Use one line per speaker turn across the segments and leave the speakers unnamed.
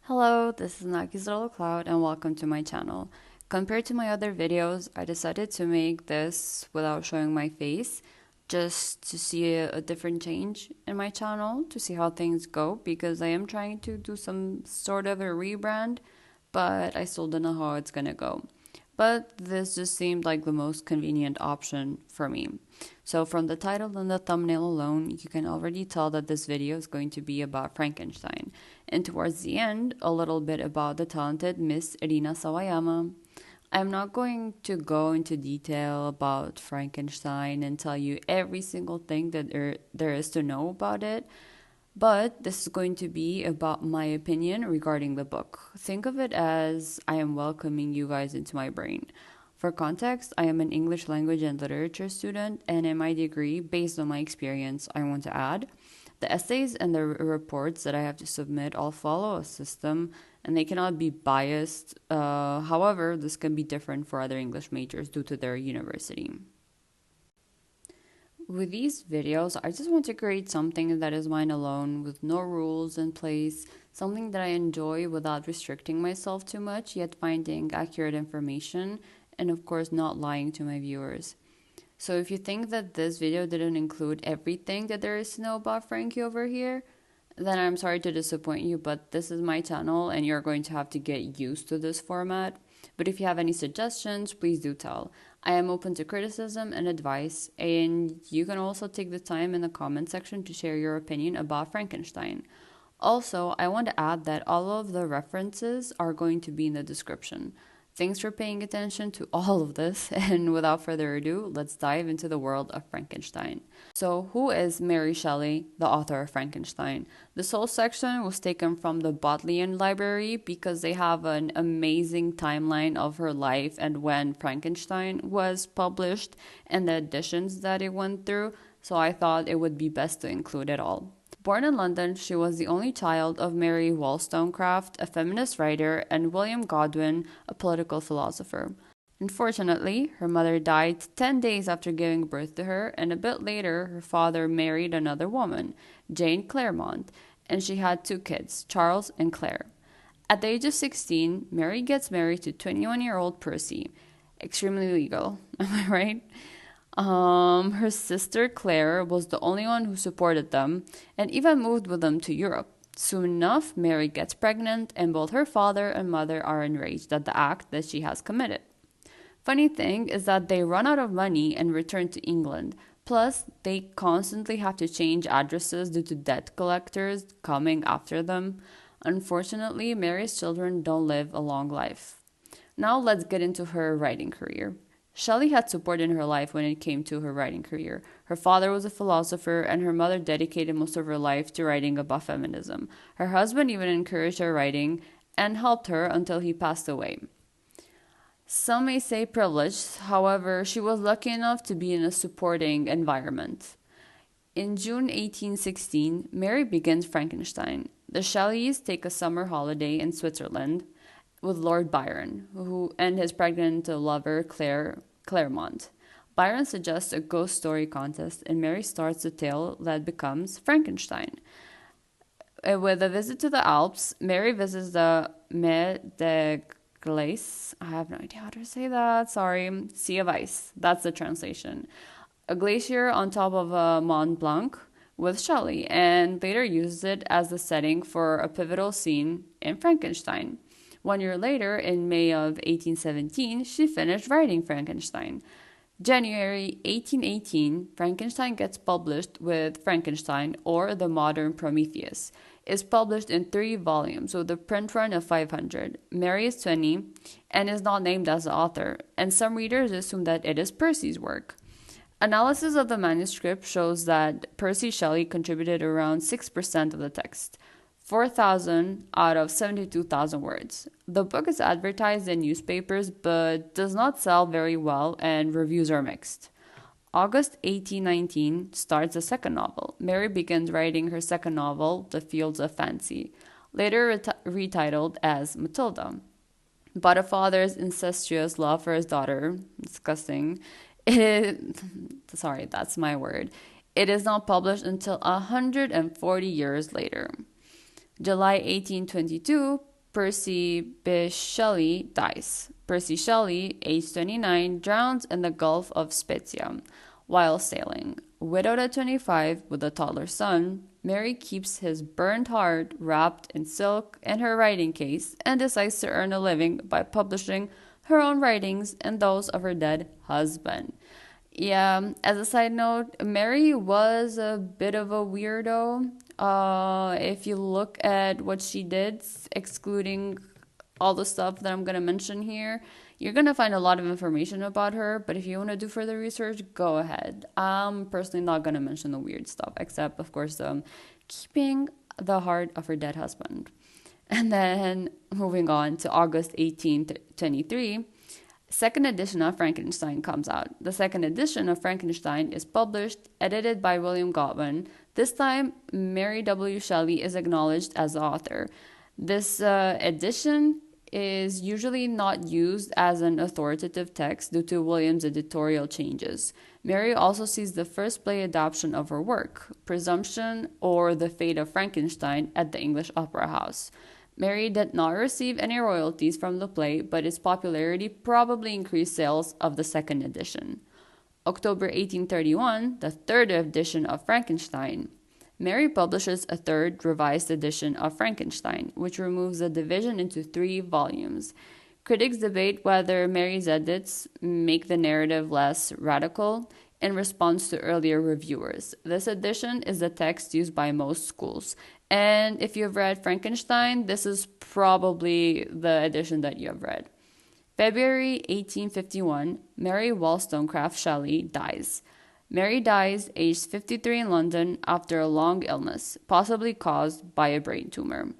Hello, this is Nagi's Little Cloud and welcome to my channel. Compared to my other videos, I decided to make this without showing my face just to see a different change in my channel, to see how things go because I am trying to do some sort of a rebrand, but I still don't know how it's gonna go. But this just seemed like the most convenient option for me. So from the title and the thumbnail alone, you can already tell that this video is going to be about Frankenstein. And towards the end, a little bit about the talented Miss Rina Sawayama. I'm not going to go into detail about Frankenstein and tell you every single thing that there is to know about it, but this is going to be about my opinion regarding the book. Think of it as I am welcoming you guys into my brain. For context, I am an English language and literature student, and in my degree, based on my experience, I want to add the essays and the reports that I have to submit all follow a system and they cannot be biased. However, this can be different for other English majors due to their university. With these videos, I just want to create something that is mine alone with no rules in place, something that I enjoy without restricting myself too much, yet finding accurate information and of course not lying to my viewers. So if you think that this video didn't include everything that there is to know about Frankie over here, then I'm sorry to disappoint you, but this is my channel and you're going to have to get used to this format. But if you have any suggestions, please do tell. I am open to criticism and advice, and you can also take the time in the comment section to share your opinion about Frankenstein. Also, I want to add that all of the references are going to be in the description. Thanks for paying attention to all of this, and without further ado, let's dive into the world of Frankenstein. So, who is Mary Shelley, the author of Frankenstein? This whole section was taken from the Bodleian Library because they have an amazing timeline of her life and when Frankenstein was published and the editions that it went through, so I thought it would be best to include it all. Born in London, she was the only child of Mary Wollstonecraft, a feminist writer, and William Godwin, a political philosopher. Unfortunately, her mother died 10 days after giving birth to her, and a bit later, her father married another woman, Jane Clairmont, and she had two kids, Charles and Claire. At the age of 16, Mary gets married to 21-year-old Percy. Extremely legal, am I right? Her sister Claire was the only one who supported them and even moved with them to Europe. Soon enough, Mary gets pregnant, and both her father and mother are enraged at the act that she has committed. Funny thing is that they run out of money and return to England. Plus, they constantly have to change addresses due to debt collectors coming after them. Unfortunately, Mary's children don't live a long life. Now let's get into her writing career. Shelley had support in her life when it came to her writing career. Her father was a philosopher, and her mother dedicated most of her life to writing about feminism. Her husband even encouraged her writing and helped her until he passed away. Some may say privileged, however, she was lucky enough to be in a supporting environment. In June 1816, Mary begins Frankenstein. The Shelleys take a summer holiday in Switzerland with Lord Byron, who and his pregnant lover Clairmont. Byron suggests a ghost story contest, and Mary starts the tale that becomes Frankenstein. With a visit to the Alps, Mary visits the Mer de Glace. I have no idea how to say that. Sorry, Sea of Ice. That's the translation. A glacier on top of a Mont Blanc with Shelley, and later uses it as the setting for a pivotal scene in Frankenstein. 1 year later, in May of 1817, she finished writing Frankenstein. January 1818, Frankenstein gets published with Frankenstein, or The Modern Prometheus. It's published in 3 volumes with a print run of 500. Mary is 20 and is not named as the author, and some readers assume that it is Percy's work. Analysis of the manuscript shows that Percy Shelley contributed around 6% of the text. 4,000 out of 72,000 words. The book is advertised in newspapers but does not sell very well, and reviews are mixed. August 1819 starts the second novel. Mary begins writing her second novel, The Fields of Fancy, later retitled as Matilda. But a father's incestuous love for his daughter, disgusting, sorry, that's my word. It is not published until 140 years later. July 1822, Percy B. Shelley dies. Percy Shelley, age 29, drowns in the Gulf of Spezia while sailing. Widowed at 25 with a toddler son, Mary keeps his burnt heart wrapped in silk in her writing case and decides to earn a living by publishing her own writings and those of her dead husband. Yeah, as a side note, Mary was a bit of a weirdo. If you look at what she did, excluding all the stuff that I'm going to mention here, you're going to find a lot of information about her. But if you want to do further research, go ahead. I'm personally not going to mention the weird stuff, except, of course, keeping the heart of her dead husband. And then moving on to August 1823. Second edition of Frankenstein comes out. The second edition of Frankenstein is published, edited by William Godwin. This time, Mary W. Shelley is acknowledged as the author. This edition is usually not used as an authoritative text due to William's editorial changes. Mary also sees the first play adaptation of her work, Presumption or The Fate of Frankenstein, at the English Opera House. Mary did not receive any royalties from the play, but its popularity probably increased sales of the second edition. October 1831, the third edition of Frankenstein. Mary publishes a third revised edition of Frankenstein, which removes the division into 3 volumes. Critics debate whether Mary's edits make the narrative less radical in response to earlier reviewers. This edition is the text used by most schools. And if you've read Frankenstein, this is probably the edition that you have read. February 1851, Mary Wollstonecraft Shelley dies. Mary dies aged 53 in London after a long illness, possibly caused by a brain tumor.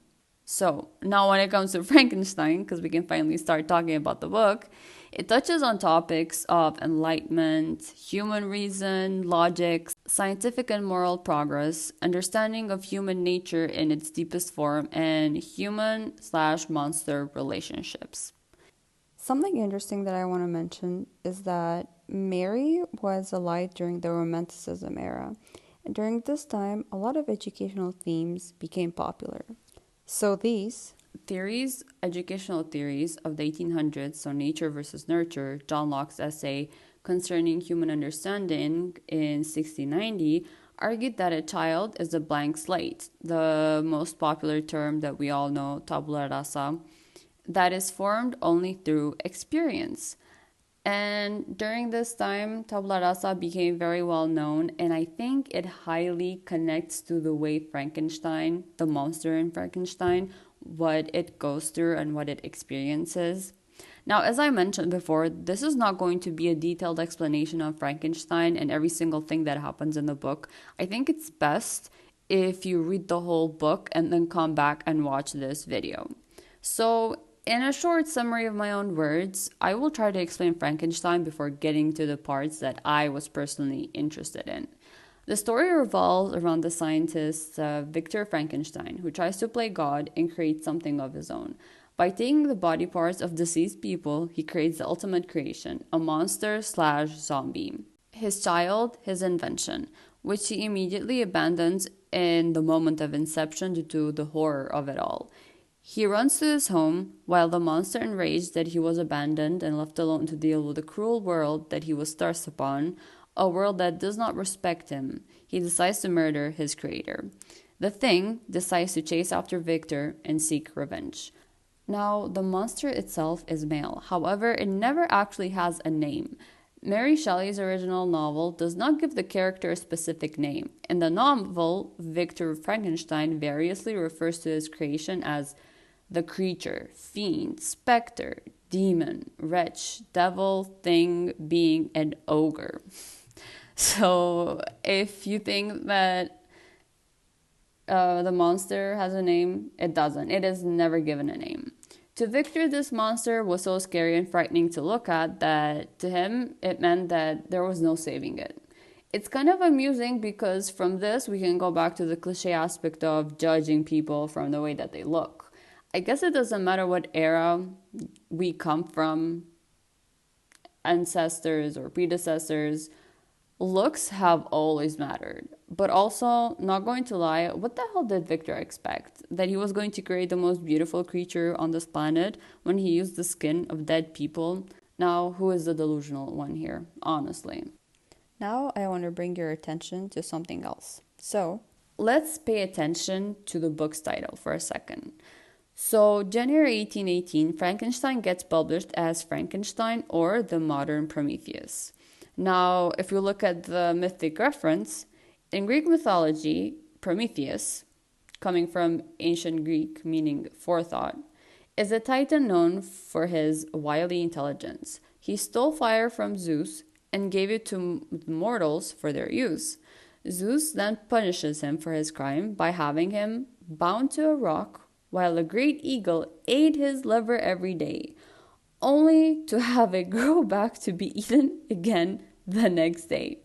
So, now when it comes to Frankenstein, because we can finally start talking about the book, it touches on topics of enlightenment, human reason, logic, scientific and moral progress, understanding of human nature in its deepest form, and human/monster relationships.
Something interesting that I want to mention is that Mary was alive during the Romanticism era, and during this time, a lot of educational themes became popular. So these
educational theories of the 1800s, so nature versus nurture, John Locke's essay concerning human understanding in 1690, argued that a child is a blank slate, the most popular term that we all know, tabula rasa, that is formed only through experience. And during this time, tabula rasa became very well known, and I think it highly connects to the way Frankenstein, the monster in Frankenstein, what it goes through and what it experiences. Now, as I mentioned before, this is not going to be a detailed explanation of Frankenstein and every single thing that happens in the book. I think it's best if you read the whole book and then come back and watch this video. So, in a short summary of my own words, I will try to explain Frankenstein before getting to the parts that I was personally interested in. The story revolves around the scientist Victor Frankenstein, who tries to play God and create something of his own. By taking the body parts of deceased people, he creates the ultimate creation, a monster/zombie. His child, his invention, which he immediately abandons in the moment of inception due to the horror of it all. He runs to his home, while the monster, enraged that he was abandoned and left alone to deal with the cruel world that he was thrust upon, a world that does not respect him, he decides to murder his creator. The Thing decides to chase after Victor and seek revenge. Now, the monster itself is male. However, it never actually has a name. Mary Shelley's original novel does not give the character a specific name. In the novel, Victor Frankenstein variously refers to his creation as the creature, fiend, specter, demon, wretch, devil, thing, being, and ogre. So if you think that the monster has a name, it doesn't. It is never given a name. To Victor, this monster was so scary and frightening to look at that to him, it meant that there was no saving it. It's kind of amusing because from this, we can go back to the cliche aspect of judging people from the way that they look. I guess it doesn't matter what era we come from, ancestors or predecessors, looks have always mattered. But also, not going to lie, what the hell did Victor expect? That he was going to create the most beautiful creature on this planet when he used the skin of dead people? Now, who is the delusional one here, honestly?
Now I want to bring your attention to something else. So,
let's pay attention to the book's title for a second. So, January 1818, Frankenstein gets published as Frankenstein or the Modern Prometheus. Now, if you look at the mythic reference, in Greek mythology, Prometheus, coming from ancient Greek meaning forethought, is a titan known for his wily intelligence. He stole fire from Zeus and gave it to mortals for their use. Zeus then punishes him for his crime by having him bound to a rock while a great eagle ate his liver every day, only to have it grow back to be eaten again the next day.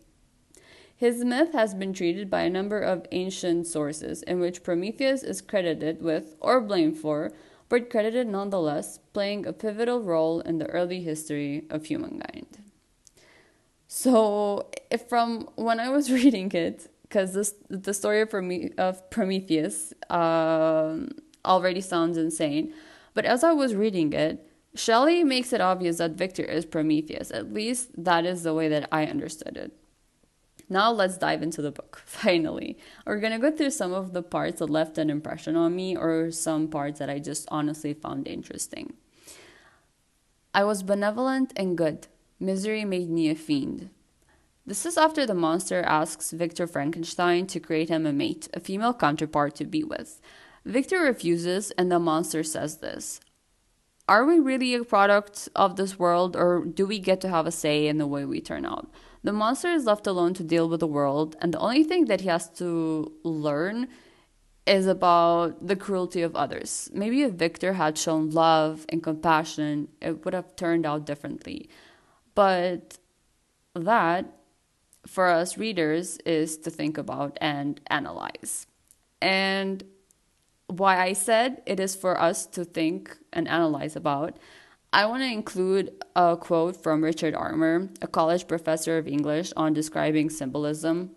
His myth has been treated by a number of ancient sources in which Prometheus is credited with or blamed for, but credited nonetheless, playing a pivotal role in the early history of humankind. So, if from when I was reading it, because the story of Prometheus already sounds insane, but as I was reading it, Shelley makes it obvious that Victor is Prometheus. At least that is the way that I understood it. Now let's dive into the book, finally. We're going to go through some of the parts that left an impression on me or some parts that I just honestly found interesting. I was benevolent and good. Misery made me a fiend. This is after the monster asks Victor Frankenstein to create him a mate, a female counterpart to be with. Victor refuses, and the monster says this: are we really a product of this world, or do we get to have a say in the way we turn out? The monster is left alone to deal with the world, and the only thing that he has to learn is about the cruelty of others. Maybe if Victor had shown love and compassion, it would have turned out differently. But that, for us readers, is to think about and analyze. And why I said it is for us to think and analyze about, I want to include a quote from Richard Armour, a college professor of English, on describing symbolism.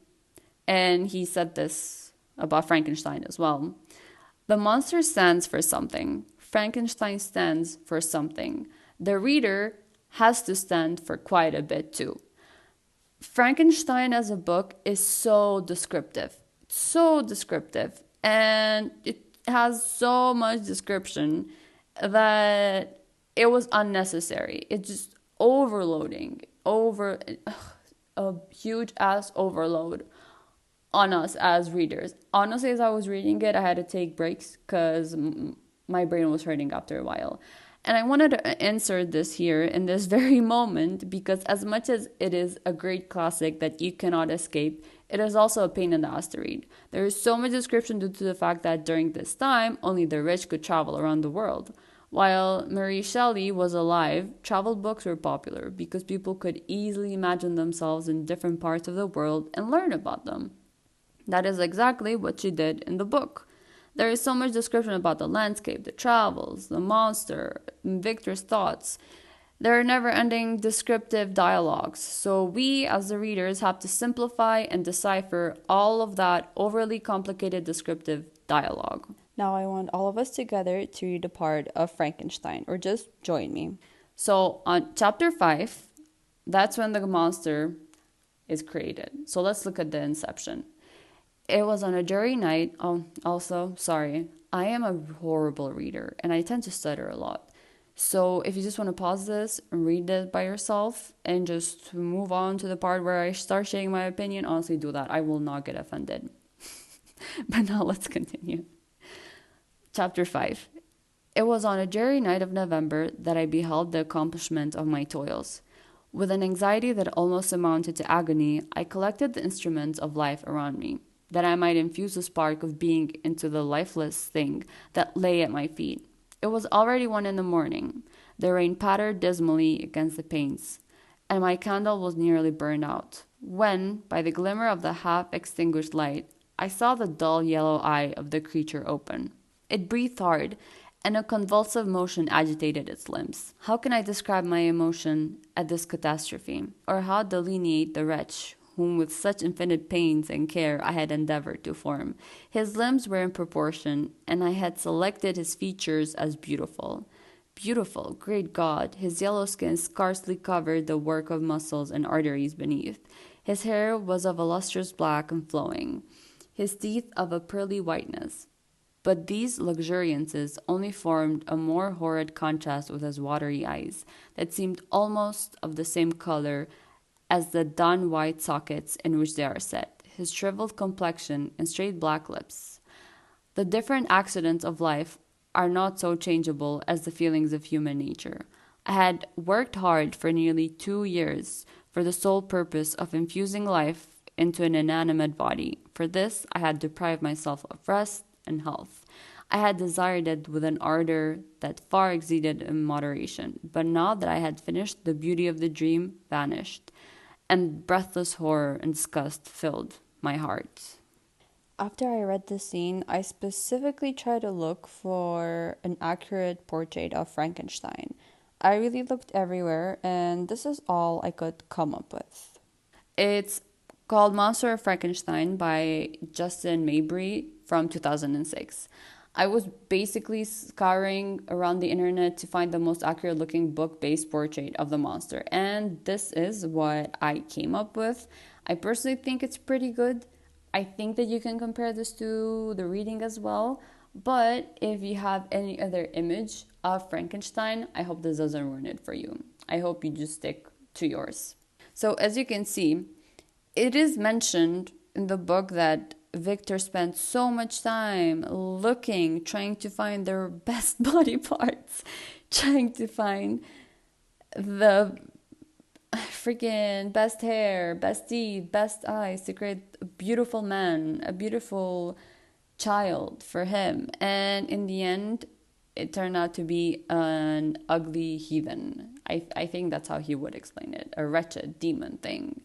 And he said this about Frankenstein as well. The monster stands for something. Frankenstein stands for something. The reader has to stand for quite a bit too. Frankenstein as a book is so descriptive, and it has so much description that it was unnecessary. It's just overloading, a huge ass overload on us as readers. Honestly, as I was reading it, I had to take breaks because my brain was hurting after a while. And I wanted to insert this here in this very moment because as much as it is a great classic that you cannot escape, it is also a pain in the ass to read. There is so much description due to the fact that during this time, only the rich could travel around the world. While Mary Shelley was alive, travel books were popular because people could easily imagine themselves in different parts of the world and learn about them. That is exactly what she did in the book. There is so much description about the landscape, the travels, the monster, Victor's thoughts. There are never-ending descriptive dialogues, so we as the readers have to simplify and decipher all of that overly complicated descriptive dialogue.
Now I want all of us together to read a part of Frankenstein, or just join me.
So on chapter 5, that's when the monster is created. So let's look at the inception. It was on a jury night. Oh, also, sorry, I am a horrible reader and I tend to stutter a lot. So if you just want to pause this and read it by yourself and just move on to the part where I start sharing my opinion, honestly do that. I will not get offended. But now let's continue. Chapter 5. It was on a dreary night of November that I beheld the accomplishment of my toils. With an anxiety that almost amounted to agony, I collected the instruments of life around me, that I might infuse a spark of being into the lifeless thing that lay at my feet. It was already 1 a.m. The rain pattered dismally against the panes, and my candle was nearly burned out, when, by the glimmer of the half-extinguished light, I saw the dull yellow eye of the creature open. It breathed hard, and a convulsive motion agitated its limbs. How can I describe my emotion at this catastrophe, or how delineate the wretch whom with such infinite pains and care I had endeavored to form. His limbs were in proportion, and I had selected his features as beautiful. Beautiful, great God! His yellow skin scarcely covered the work of muscles and arteries beneath. His hair was of a lustrous black and flowing, his teeth of a pearly whiteness. But these luxuriances only formed a more horrid contrast with his watery eyes, that seemed almost of the same color as the dun white sockets in which they are set, his shriveled complexion and straight black lips. The different accidents of life are not so changeable as the feelings of human nature. I had worked hard for nearly 2 years for the sole purpose of infusing life into an inanimate body. For this, I had deprived myself of rest and health. I had desired it with an ardor that far exceeded in moderation, but now that I had finished, the beauty of the dream vanished, and breathless horror and disgust filled my heart.
After I read this scene, I specifically tried to look for an accurate portrait of Frankenstein. I really looked everywhere, and this is all I could come up with.
It's called Monster of Frankenstein by Justin Mabry from 2006. I was basically scouring around the internet to find the most accurate looking book based portrait of the monster, and this is what I came up with. I personally think it's pretty good. I think that you can compare this to the reading as well, but if you have any other image of Frankenstein, I hope this doesn't ruin it for you. I hope you just stick to yours. So, as you can see, it is mentioned in the book that Victor spent so much time looking, trying to find their best body parts, trying to find the freaking best hair, best teeth, best eyes to create a beautiful man, a beautiful child for him. And in the end, it turned out to be an ugly heathen. I think that's how he would explain it, a wretched demon thing.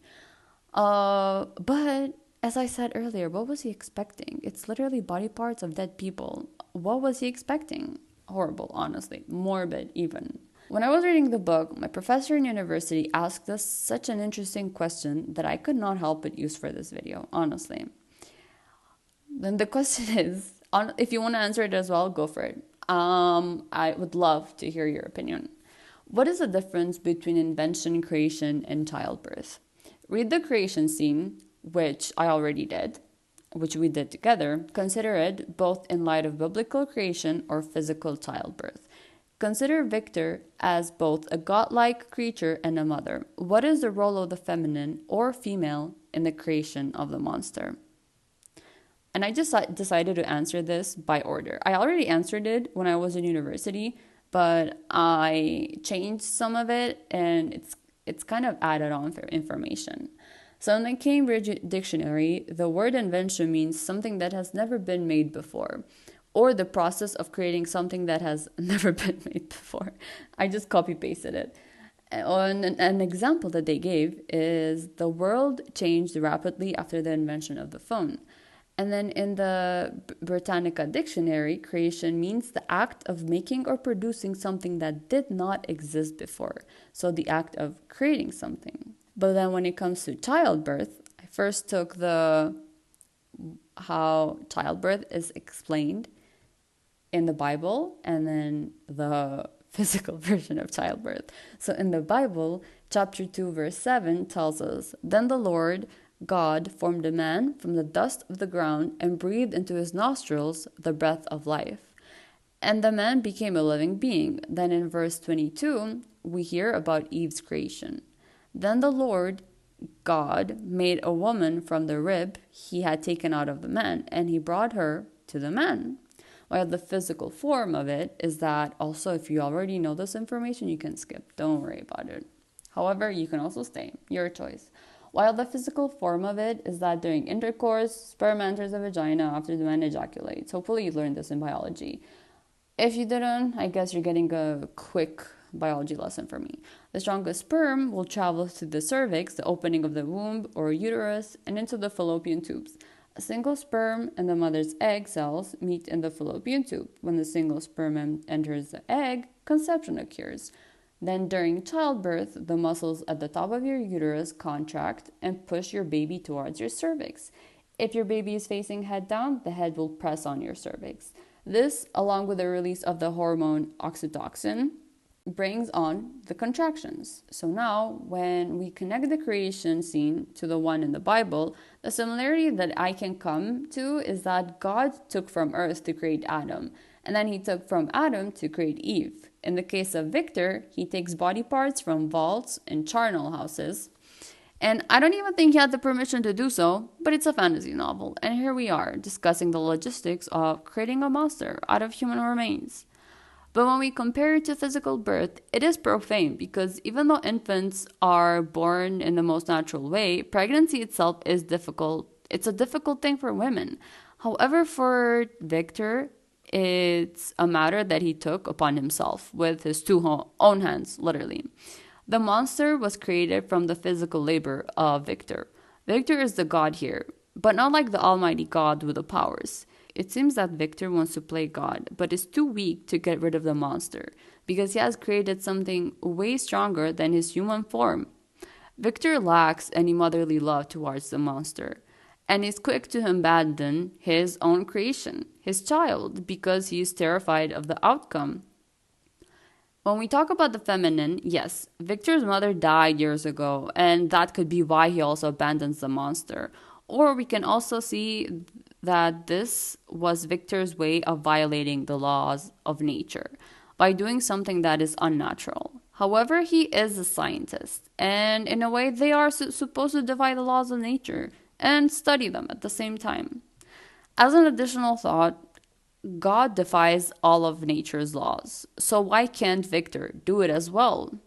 But as I said earlier, what was he expecting? It's literally body parts of dead people. What was he expecting? Horrible, honestly. Morbid, even. When I was reading the book, my professor in university asked us such an interesting question that I could not help but use for this video, honestly. Then the question is, if you want to answer it as well, go for it. I would love to hear your opinion. What is the difference between invention, creation, and childbirth? Read the creation scene, which I already did, which we did together. Consider it both in light of biblical creation or physical childbirth. Consider Victor as both a godlike creature and a mother. What is the role of the feminine or female in the creation of the monster? And I just decided to answer this by order. I already answered it when I was in university, but I changed some of it, and it's kind of added on for information. So in the Cambridge Dictionary, the word invention means something that has never been made before, or the process of creating something that has never been made before. I just copy-pasted it. An example that they gave is the world changed rapidly after the invention of the phone. And then in the Britannica Dictionary, creation means the act of making or producing something that did not exist before. So the act of creating something. But then when it comes to childbirth, I first took how childbirth is explained in the Bible, and then the physical version of childbirth. So in the Bible, chapter 2, verse 7 tells us, "Then the Lord God formed a man from the dust of the ground and breathed into his nostrils the breath of life. And the man became a living being." Then in verse 22, we hear about Eve's creation. "Then the Lord God made a woman from the rib he had taken out of the man, and he brought her to the man." While the physical form of it is that, also, if you already know this information, you can skip. Don't worry about it. However, you can also stay. Your choice. While the physical form of it is that during intercourse, sperm enters the vagina after the man ejaculates. Hopefully you learned this in biology. If you didn't, I guess you're getting a quick biology lesson from me. The strongest sperm will travel through the cervix, the opening of the womb or uterus, and into the fallopian tubes. A single sperm and the mother's egg cells meet in the fallopian tube. When the single sperm enters the egg, conception occurs. Then during childbirth, the muscles at the top of your uterus contract and push your baby towards your cervix. If your baby is facing head down, the head will press on your cervix. This, along with the release of the hormone oxytocin, brings on the contractions. So now, when we connect the creation scene to the one in the Bible, the similarity that I can come to is that God took from earth to create Adam, and then he took from Adam to create Eve. In the case of Victor, he takes body parts from vaults and charnel houses. And I don't even think he had the permission to do so, but it's a fantasy novel, and here we are discussing the logistics of creating a monster out of human remains. But when we compare it to physical birth, it is profane because even though infants are born in the most natural way, pregnancy itself is difficult. It's a difficult thing for women. However, for Victor, it's a matter that he took upon himself with his own hands, literally. The monster was created from the physical labor of Victor. Victor is the god here, but not like the almighty god with the powers. It seems that Victor wants to play God, but is too weak to get rid of the monster, because he has created something way stronger than his human form. Victor lacks any motherly love towards the monster, and is quick to abandon his own creation, his child, because he is terrified of the outcome. When we talk about the feminine, yes, Victor's mother died years ago, and that could be why he also abandons the monster. Or we can also see that this was Victor's way of violating the laws of nature by doing something that is unnatural. However, he is a scientist, and in a way, they are supposed to defy the laws of nature and study them at the same time. As an additional thought, God defies all of nature's laws, so why can't Victor do it as well?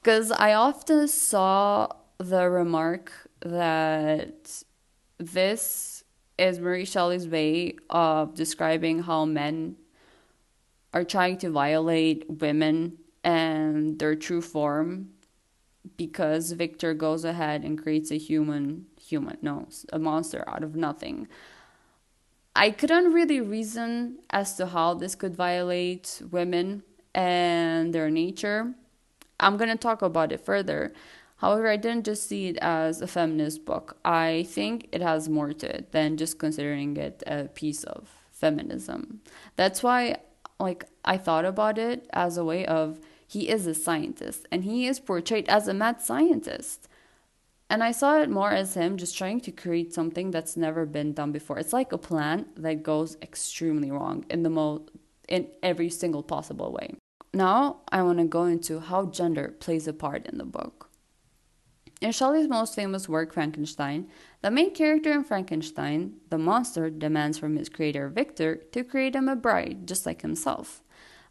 Because I often saw the remark that this is Mary Shelley's way of describing how men are trying to violate women and their true form because Victor goes ahead and creates a monster out of nothing. I couldn't really reason as to how this could violate women and their nature. I'm going to talk about it further. However, I didn't just see it as a feminist book. I think it has more to it than just considering it a piece of feminism. That's why I thought about it as a way of he is a scientist and he is portrayed as a mad scientist. And I saw it more as him just trying to create something that's never been done before. It's like a plan that goes extremely wrong in every single possible way. Now, I want to go into how gender plays a part in the book. In Shelley's most famous work, Frankenstein, the main character in Frankenstein, the monster, demands from his creator Victor to create him a bride, just like himself.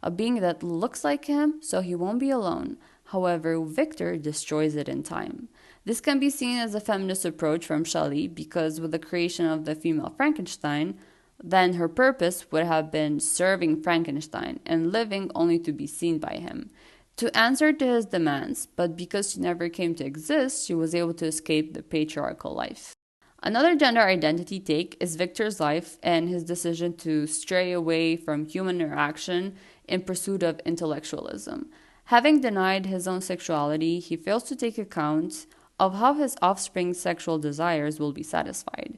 A being that looks like him, so he won't be alone. However, Victor destroys it in time. This can be seen as a feminist approach from Shelley because with the creation of the female Frankenstein, then her purpose would have been serving Frankenstein and living only to be seen by him, to answer to his demands, but because she never came to exist, she was able to escape the patriarchal life. Another gender identity take is Victor's life and his decision to stray away from human interaction in pursuit of intellectualism. Having denied his own sexuality, he fails to take account of how his offspring's sexual desires will be satisfied.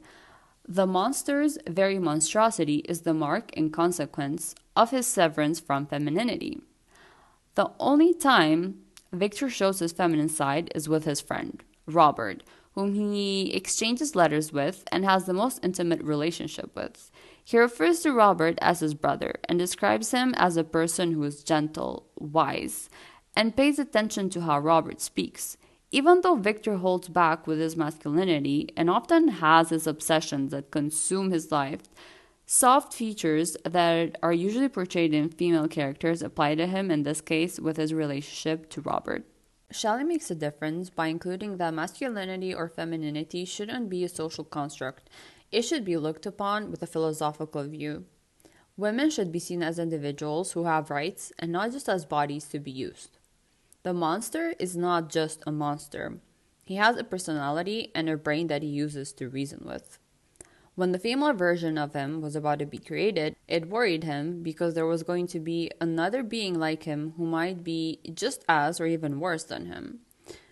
The monster's very monstrosity is the mark and consequence of his severance from femininity. The only time Victor shows his feminine side is with his friend, Robert, whom he exchanges letters with and has the most intimate relationship with. He refers to Robert as his brother and describes him as a person who is gentle, wise, and pays attention to how Robert speaks. Even though Victor holds back with his masculinity and often has his obsessions that consume his life, soft features that are usually portrayed in female characters apply to him in this case with his relationship to Robert. Shelley makes a difference by including that masculinity or femininity shouldn't be a social construct. It should be looked upon with a philosophical view. Women should be seen as individuals who have rights and not just as bodies to be used. The monster is not just a monster. He has a personality and a brain that he uses to reason with. When the female version of him was about to be created, it worried him because there was going to be another being like him who might be just as or even worse than him.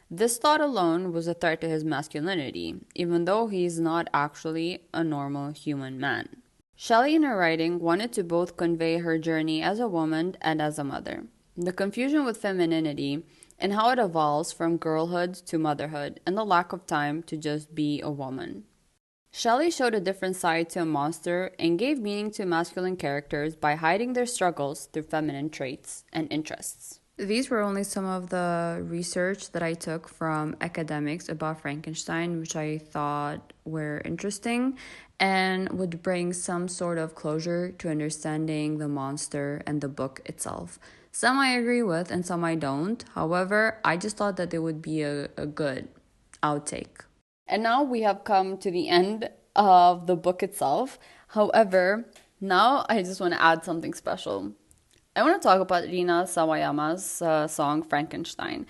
This thought alone was a threat to his masculinity, even though he is not actually a normal human man. Shelley, in her writing, wanted to both convey her journey as a woman and as a mother, the confusion with femininity, and how it evolves from girlhood to motherhood, and the lack of time to just be a woman. Shelley showed a different side to a monster and gave meaning to masculine characters by hiding their struggles through feminine traits and interests. These were only some of the research that I took from academics about Frankenstein, which I thought were interesting and would bring some sort of closure to understanding the monster and the book itself. Some I agree with and some I don't. However, I just thought that they would be a good outtake. And now we have come to the end of the book itself. However, now I just want to add something special. I want to talk about Rina Sawayama's song Frankenstein.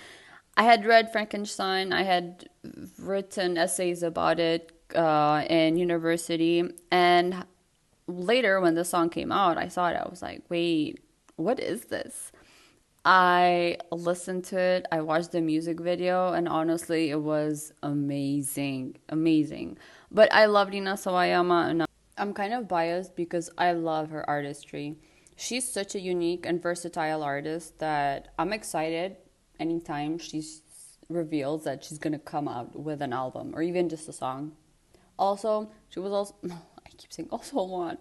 I had read Frankenstein, I had written essays about it in university, and later when the song came out, I saw it, I was like, wait, what is this? I listened to it, I watched the music video, and honestly, it was amazing, amazing. But I love Rina Sawayama, and I'm kind of biased because I love her artistry. She's such a unique and versatile artist that I'm excited anytime she reveals that she's gonna come out with an album or even just a song. Also, she was also I keep saying also a lot.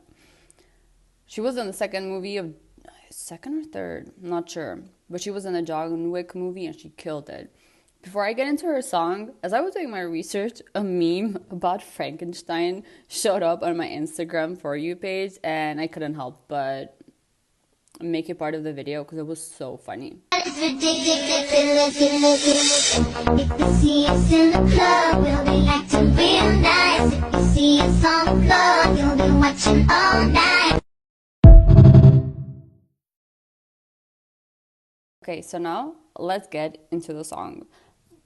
She was in the second movie of second or third, I'm not sure, but she was in the John Wick movie and she killed it. Before I get into her song, as I was doing my research, a meme about Frankenstein showed up on my Instagram For You page, and I couldn't help but make it part of the video because it was so funny. It's ridiculous. If you see us in the club, we'll be acting real nice. If you see us on the floor, you'll be watching all night. Okay, so now let's get into the song.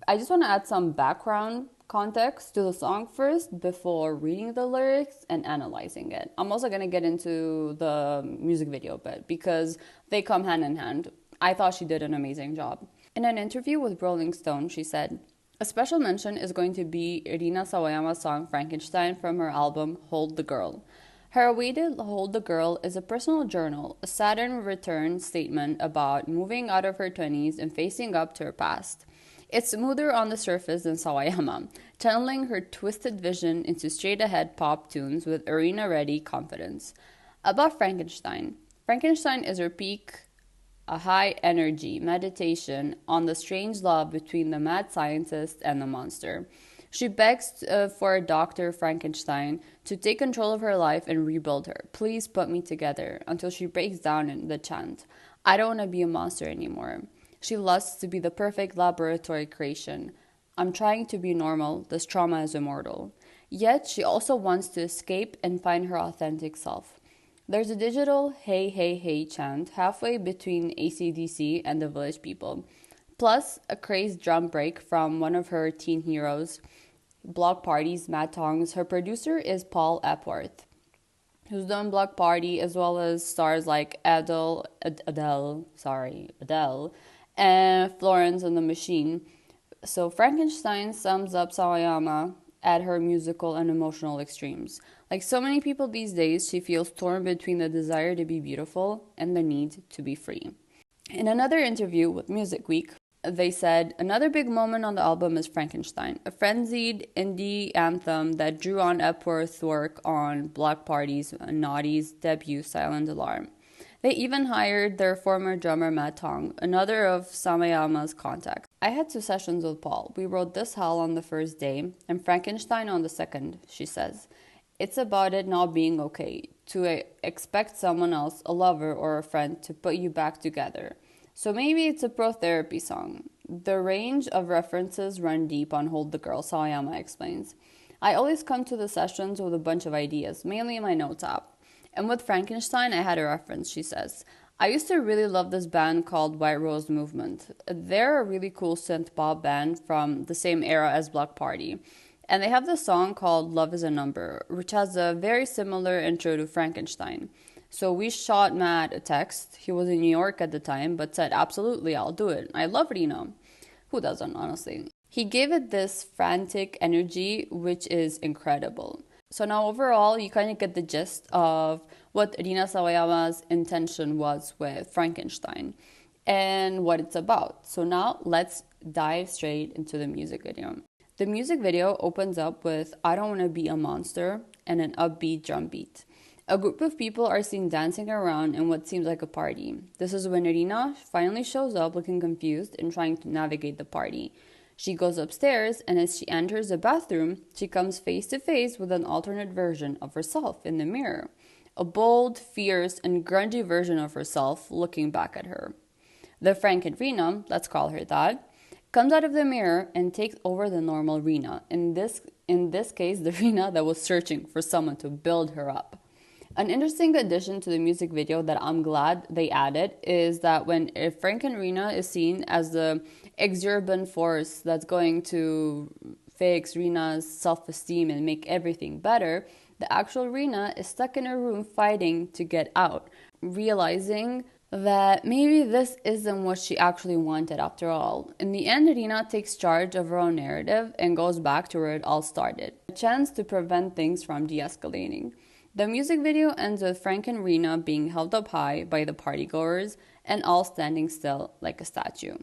I just want to add some background context to the song first before reading the lyrics and analyzing it. I'm also going to get into the music video bit because they come hand in hand. I thought she did an amazing job. In an interview with Rolling Stone, she said, "A special mention is going to be Rina Sawayama's song Frankenstein from her album Hold the Girl. Her awaited Hold the Girl is a personal journal, a Saturn return statement about moving out of her 20s and facing up to her past. It's smoother on the surface than Sawayama, channeling her twisted vision into straight-ahead pop tunes with arena-ready confidence. About Frankenstein. Frankenstein is her peak, a high-energy meditation on the strange love between the mad scientist and the monster. She begs for Dr. Frankenstein to take control of her life and rebuild her. Please put me together," until she breaks down in the chant, "I don't want to be a monster anymore." She lusts to be the perfect laboratory creation. "I'm trying to be normal. This trauma is immortal." Yet she also wants to escape and find her authentic self. There's a digital "hey, hey, hey" chant halfway between AC/DC and the Village People. Plus, a crazed drum break from one of her teen heroes, Block Party's Matt Tongs. Her producer is Paul Epworth, who's done Block Party as well as stars like Adele, and Florence and the Machine. So Frankenstein sums up Sawayama at her musical and emotional extremes. Like so many people these days, she feels torn between the desire to be beautiful and the need to be free. In another interview with Music Week, they said, "Another big moment on the album is Frankenstein, a frenzied indie anthem that drew on Epworth's work on Block Party's and Naughty's debut Silent Alarm. They even hired their former drummer Matt Tong, another of Sawayama's contacts. I had 2 sessions with Paul. We wrote This Hell on the first day and Frankenstein on the second," she says. "It's about it not being okay to expect someone else, a lover or a friend, to put you back together. So maybe it's a pro-therapy song." The range of references run deep on Hold the Girl, Sawayama explains. "I always come to the sessions with a bunch of ideas, mainly in my notes app. And with Frankenstein, I had a reference," she says. "I used to really love this band called White Rose Movement. They're a really cool synth pop band from the same era as Block Party. And they have this song called Love is a Number, which has a very similar intro to Frankenstein. So we shot Matt a text. He was in New York at the time, but said, absolutely, I'll do it. I love Rina. Who doesn't, honestly? He gave it this frantic energy, which is incredible. So now overall, you kind of get the gist of what Rina Sawayama's intention was with Frankenstein and what it's about. So now let's dive straight into the music video. The music video opens up with I Don't Want to Be a Monster and an upbeat drum beat. A group of people are seen dancing around in what seems like a party. This is when Rina finally shows up looking confused and trying to navigate the party. She goes upstairs, and as she enters the bathroom, she comes face to face with an alternate version of herself in the mirror. A bold, fierce, and grungy version of herself looking back at her. The Franken Rina, let's call her that, comes out of the mirror and takes over the normal Rina. In this case, the Rina that was searching for someone to build her up. An interesting addition to the music video that I'm glad they added is that when Franken Rina is seen as the exuberant force that's going to fix Rina's self-esteem and make everything better, the actual Rina is stuck in a room fighting to get out, realizing that maybe this isn't what she actually wanted after all. In the end, Rina takes charge of her own narrative and goes back to where it all started, a chance to prevent things from de-escalating. The music video ends with Frank and Rina being held up high by the partygoers and all standing still like a statue.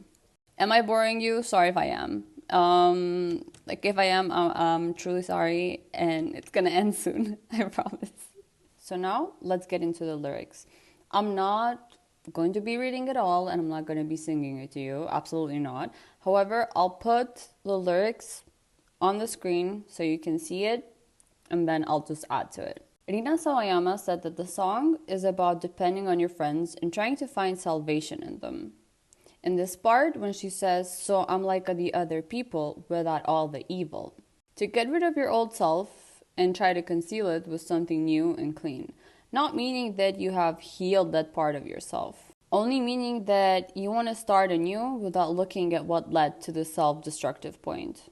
Am I boring you? Sorry if I am. If I am, I'm truly sorry, and it's gonna end soon, I promise. So now, let's get into the lyrics. I'm not going to be reading it all, and I'm not going to be singing it to you, absolutely not. However, I'll put the lyrics on the screen so you can see it, and then I'll just add to it. Rina Sawayama said that the song is about depending on your friends and trying to find salvation in them. In this part, when she says, so I'm like the other people without all the evil. To get rid of your old self and try to conceal it with something new and clean. Not meaning that you have healed that part of yourself. Only meaning that you want to start anew without looking at what led to the self-destructive point.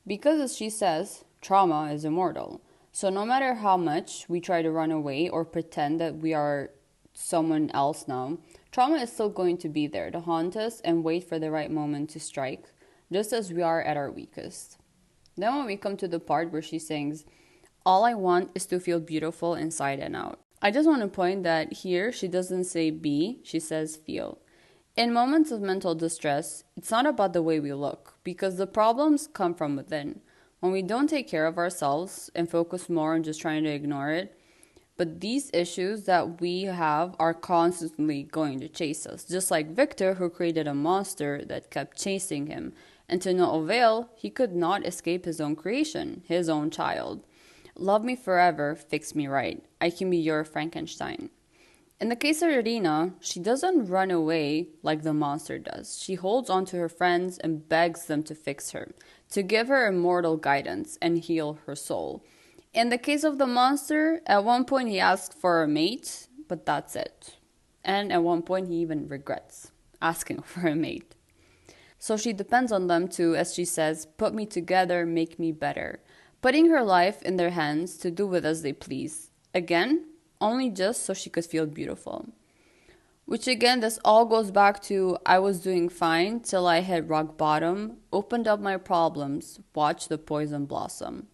Because as she says, trauma is immortal. So no matter how much we try to run away or pretend that we are someone else now, trauma is still going to be there to haunt us and wait for the right moment to strike, just as we are at our weakest. Then when we come to the part where she sings, all I want is to feel beautiful inside and out. I just want to point that here she doesn't say be, she says feel. In moments of mental distress, it's not about the way we look, because the problems come from within. When we don't take care of ourselves and focus more on just trying to ignore it, but these issues that we have are constantly going to chase us. Just like Victor, who created a monster that kept chasing him. And to no avail, he could not escape his own creation, his own child. Love me forever, fix me right. I can be your Frankenstein. In the case of Rina, she doesn't run away like the monster does. She holds on to her friends and begs them to fix her, to give her immortal guidance and heal her soul. In the case of the monster, at one point he asks for a mate, but that's it. And at one point he even regrets asking for a mate. So she depends on them to, as she says, put me together, make me better. Putting her life in their hands to do with as they please. Again, only just so she could feel beautiful. Which again, this all goes back to I was doing fine till I hit rock bottom, opened up my problems, watched the poison blossom.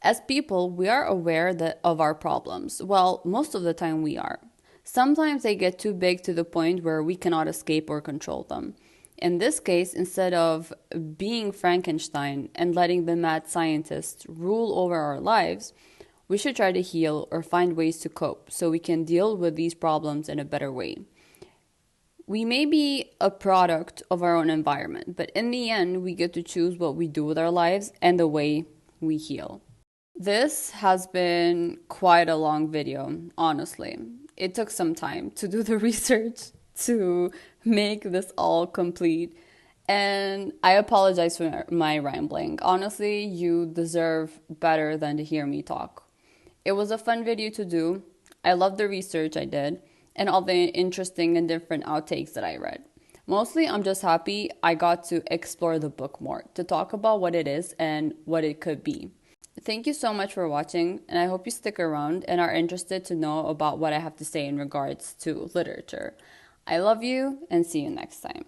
As people, we are aware of our problems. Well, most of the time we are. Sometimes they get too big to the point where we cannot escape or control them. In this case, instead of being Frankenstein and letting the mad scientist rule over our lives, we should try to heal or find ways to cope so we can deal with these problems in a better way. We may be a product of our own environment, but in the end, we get to choose what we do with our lives and the way we heal. This has been quite a long video, honestly. It took some time to do the research to make this all complete. And I apologize for my rambling. Honestly, you deserve better than to hear me talk. It was a fun video to do. I love the research I did and all the interesting and different outtakes that I read. Mostly, I'm just happy I got to explore the book more, to talk about what it is and what it could be. Thank you so much for watching, and I hope you stick around and are interested to know about what I have to say in regards to literature. I love you, and see you next time.